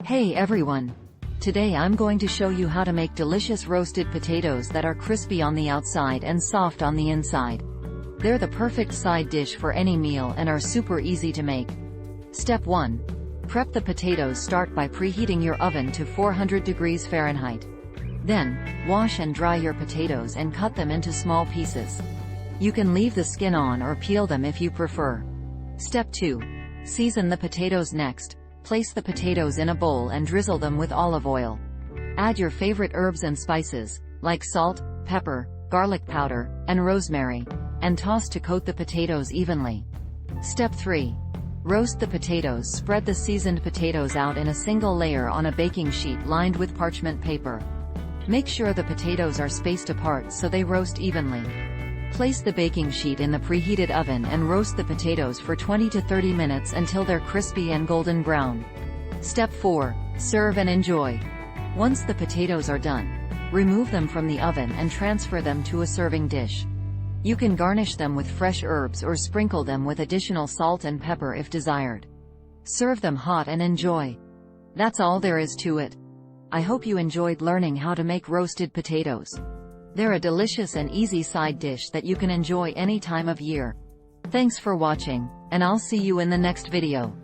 Hey everyone! Today I'm going to show you how to make delicious roasted potatoes that are crispy on the outside and soft on the inside. They're the perfect side dish for any meal and are super easy to make. Step 1. Prep the potatoes. Start by preheating your oven to 400 degrees Fahrenheit. Then, wash and dry your potatoes and cut them into small pieces. You can leave the skin on or peel them if you prefer. Step 2. Season the potatoes. Next, place the potatoes in a bowl and drizzle them with olive oil. Add your favorite herbs and spices, like salt, pepper, garlic powder, and rosemary, and toss to coat the potatoes evenly. Step 3. Roast the potatoes. Spread the seasoned potatoes out in a single layer on a baking sheet lined with parchment paper. Make sure the potatoes are spaced apart so they roast evenly. Place the baking sheet in the preheated oven and roast the potatoes for 20 to 30 minutes until they're crispy and golden brown. Step 4. Serve and enjoy. Once the potatoes are done, remove them from the oven and transfer them to a serving dish. You can garnish them with fresh herbs or sprinkle them with additional salt and pepper if desired. Serve them hot and enjoy. That's all there is to it. I hope you enjoyed learning how to make roasted potatoes. They're a delicious and easy side dish that you can enjoy any time of year. Thanks for watching, and I'll see you in the next video.